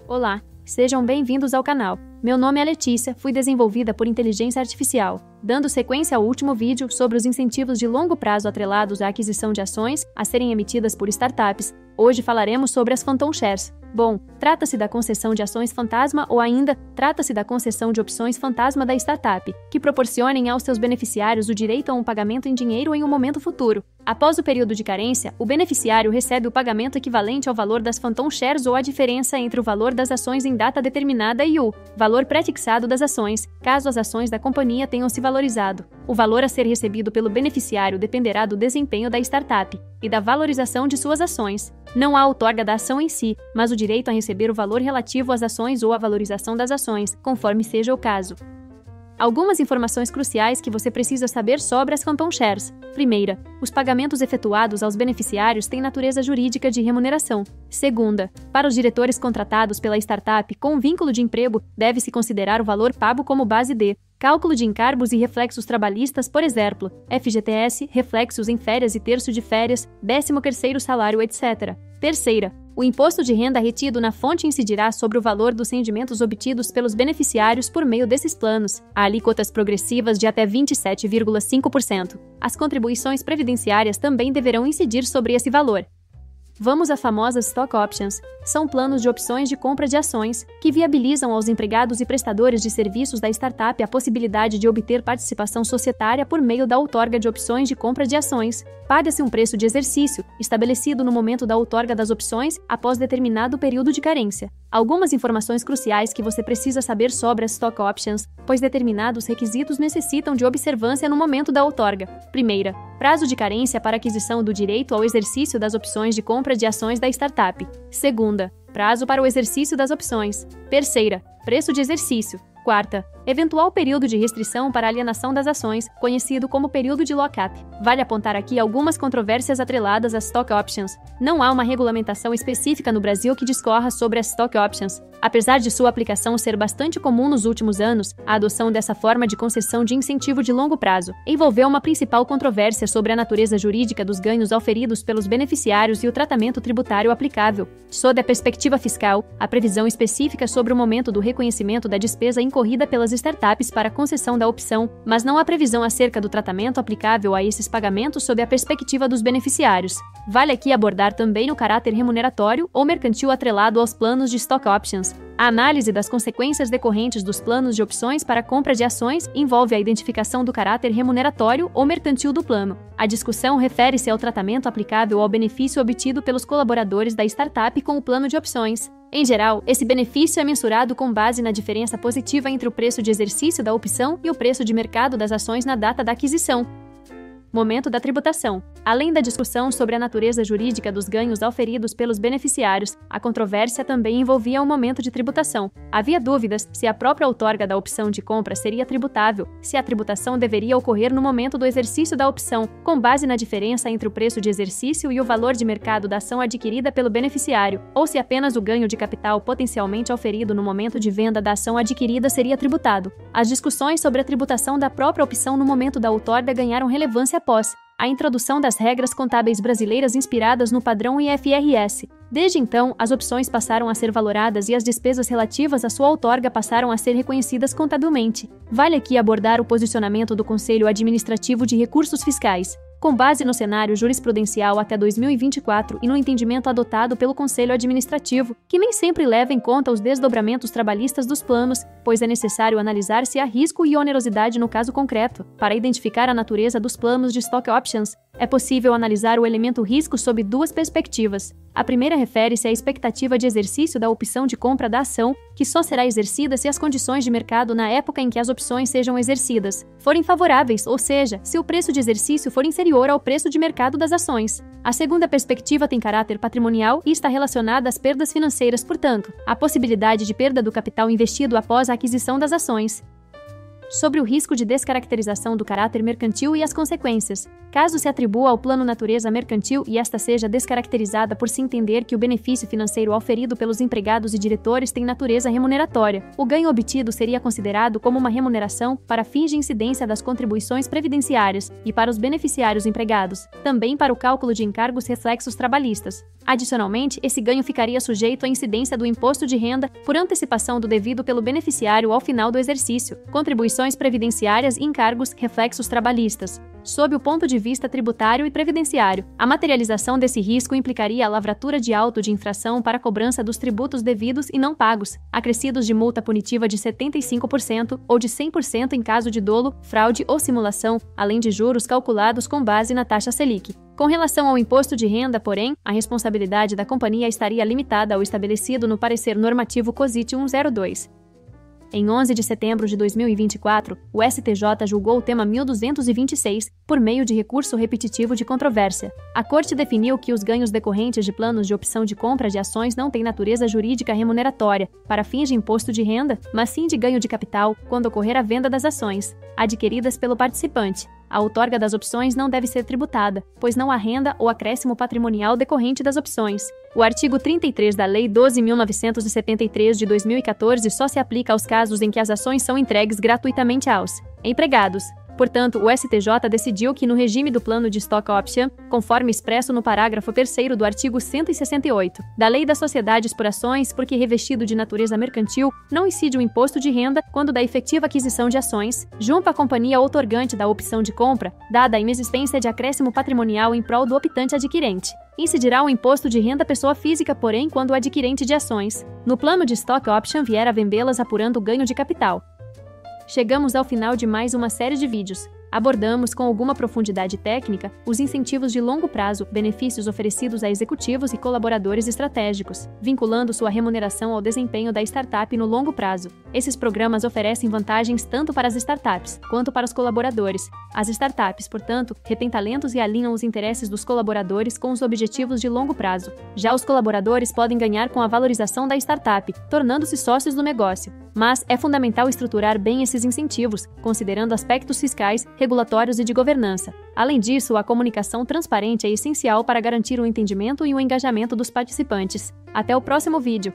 Olá, sejam bem-vindos ao canal. Meu nome é Letícia, fui desenvolvida por inteligência artificial. Dando sequência ao último vídeo sobre os incentivos de longo prazo atrelados à aquisição de ações a serem emitidas por startups, hoje falaremos sobre as Phantom Shares. Bom, trata-se da concessão de ações fantasma ou ainda, trata-se da concessão de opções fantasma da startup, que proporcionem aos seus beneficiários o direito a um pagamento em dinheiro em um momento futuro. Após o período de carência, o beneficiário recebe o pagamento equivalente ao valor das Phantom Shares ou a diferença entre o valor das ações em data determinada e o valor pré-fixado das ações, caso as ações da companhia tenham se valorizado. O valor a ser recebido pelo beneficiário dependerá do desempenho da startup e da valorização de suas ações. Não há outorga da ação em si, mas o direito a receber o valor relativo às ações ou a valorização das ações, conforme seja o caso. Algumas informações cruciais que você precisa saber sobre as Phantom Shares. Primeira, os pagamentos efetuados aos beneficiários têm natureza jurídica de remuneração. Segunda, para os diretores contratados pela startup com vínculo de emprego, deve-se considerar o valor pago como base de cálculo de encargos e reflexos trabalhistas, por exemplo, FGTS, reflexos em férias e terço de férias, 13º salário, etc. Terceira, o imposto de renda retido na fonte incidirá sobre o valor dos rendimentos obtidos pelos beneficiários por meio desses planos. Há alíquotas progressivas de até 27,5%. As contribuições previdenciárias também deverão incidir sobre esse valor. Vamos às famosas Stock Options. São planos de opções de compra de ações que viabilizam aos empregados e prestadores de serviços da startup a possibilidade de obter participação societária por meio da outorga de opções de compra de ações. Paga-se um preço de exercício, estabelecido no momento da outorga das opções após determinado período de carência. Algumas informações cruciais que você precisa saber sobre as Stock Options, pois determinados requisitos necessitam de observância no momento da outorga. Primeira, prazo de carência para aquisição do direito ao exercício das opções de compra de ações da startup. Segunda, prazo para o exercício das opções. Terceira, preço de exercício. Quarta, eventual período de restrição para alienação das ações, conhecido como período de lock-up. Vale apontar aqui algumas controvérsias atreladas às Stock Options. Não há uma regulamentação específica no Brasil que discorra sobre as Stock Options. Apesar de sua aplicação ser bastante comum nos últimos anos, a adoção dessa forma de concessão de incentivo de longo prazo envolveu uma principal controvérsia sobre a natureza jurídica dos ganhos auferidos pelos beneficiários e o tratamento tributário aplicável. Sob a perspectiva fiscal, a previsão específica sobre o momento do reconhecimento da despesa incorrida pelas startups para a concessão da opção, mas não há previsão acerca do tratamento aplicável a esses pagamentos sob a perspectiva dos beneficiários. Vale aqui abordar também o caráter remuneratório ou mercantil atrelado aos planos de Stock Options. A análise das consequências decorrentes dos planos de opções para a compra de ações envolve a identificação do caráter remuneratório ou mercantil do plano. A discussão refere-se ao tratamento aplicável ao benefício obtido pelos colaboradores da startup com o plano de opções. Em geral, esse benefício é mensurado com base na diferença positiva entre o preço de exercício da opção e o preço de mercado das ações na data da aquisição. Momento da tributação. Além da discussão sobre a natureza jurídica dos ganhos auferidos pelos beneficiários, a controvérsia também envolvia o momento de tributação. Havia dúvidas se a própria outorga da opção de compra seria tributável, se a tributação deveria ocorrer no momento do exercício da opção, com base na diferença entre o preço de exercício e o valor de mercado da ação adquirida pelo beneficiário, ou se apenas o ganho de capital potencialmente auferido no momento de venda da ação adquirida seria tributado. As discussões sobre a tributação da própria opção no momento da outorga ganharam relevância após a introdução das regras contábeis brasileiras inspiradas no padrão IFRS. Desde então, as opções passaram a ser valoradas e as despesas relativas à sua outorga passaram a ser reconhecidas contabilmente. Vale aqui abordar o posicionamento do Conselho Administrativo de Recursos Fiscais. Com base no cenário jurisprudencial até 2024 e no entendimento adotado pelo Conselho Administrativo, que nem sempre leva em conta os desdobramentos trabalhistas dos planos, pois é necessário analisar se há risco e onerosidade no caso concreto. Para identificar a natureza dos planos de Stock Options, é possível analisar o elemento risco sob duas perspectivas. A primeira refere-se à expectativa de exercício da opção de compra da ação, que só será exercida se as condições de mercado na época em que as opções sejam exercidas forem favoráveis, ou seja, se o preço de exercício for inferior ao preço de mercado das ações. A segunda perspectiva tem caráter patrimonial e está relacionada às perdas financeiras, portanto, à possibilidade de perda do capital investido após a aquisição das ações. Sobre o risco de descaracterização do caráter mercantil e as consequências. Caso se atribua ao plano natureza mercantil e esta seja descaracterizada por se entender que o benefício financeiro auferido pelos empregados e diretores tem natureza remuneratória, o ganho obtido seria considerado como uma remuneração para fins de incidência das contribuições previdenciárias e para os beneficiários empregados, também para o cálculo de encargos reflexos trabalhistas. Adicionalmente, esse ganho ficaria sujeito à incidência do imposto de renda por antecipação do devido pelo beneficiário ao final do exercício, contribuições previdenciárias e encargos, reflexos trabalhistas. Sob o ponto de vista tributário e previdenciário, a materialização desse risco implicaria a lavratura de auto de infração para a cobrança dos tributos devidos e não pagos, acrescidos de multa punitiva de 75% ou de 100% em caso de dolo, fraude ou simulação, além de juros calculados com base na taxa Selic. Com relação ao imposto de renda, porém, a responsabilidade da companhia estaria limitada ao estabelecido no parecer normativo COSIT 102. Em 11 de setembro de 2024, o STJ julgou o tema 1226, por meio de recurso repetitivo de controvérsia. A Corte definiu que os ganhos decorrentes de planos de opção de compra de ações não têm natureza jurídica remuneratória, para fins de imposto de renda, mas sim de ganho de capital, quando ocorrer a venda das ações, adquiridas pelo participante. A outorga das opções não deve ser tributada, pois não há renda ou acréscimo patrimonial decorrente das opções. O artigo 33 da Lei 12.973 de 2014 só se aplica aos casos em que as ações são entregues gratuitamente aos empregados. Portanto, o STJ decidiu que no regime do plano de stock option, conforme expresso no parágrafo 3º do artigo 168 da Lei das Sociedades por Ações, porque revestido de natureza mercantil, não incide o imposto de renda quando da efetiva aquisição de ações, junto à companhia outorgante da opção de compra, dada a inexistência de acréscimo patrimonial em prol do optante adquirente. Incidirá o imposto de renda pessoa física, porém, quando o adquirente de ações, no plano de stock option, vier a vendê-las apurando o ganho de capital. Chegamos ao final de mais uma série de vídeos. Abordamos com alguma profundidade técnica os incentivos de longo prazo, benefícios oferecidos a executivos e colaboradores estratégicos, vinculando sua remuneração ao desempenho da startup no longo prazo. Esses programas oferecem vantagens tanto para as startups quanto para os colaboradores. As startups, portanto, retêm talentos e alinham os interesses dos colaboradores com os objetivos de longo prazo. Já os colaboradores podem ganhar com a valorização da startup, tornando-se sócios do negócio. Mas é fundamental estruturar bem esses incentivos, considerando aspectos fiscais, regulatórios e de governança. Além disso, a comunicação transparente é essencial para garantir o entendimento e o engajamento dos participantes. Até o próximo vídeo!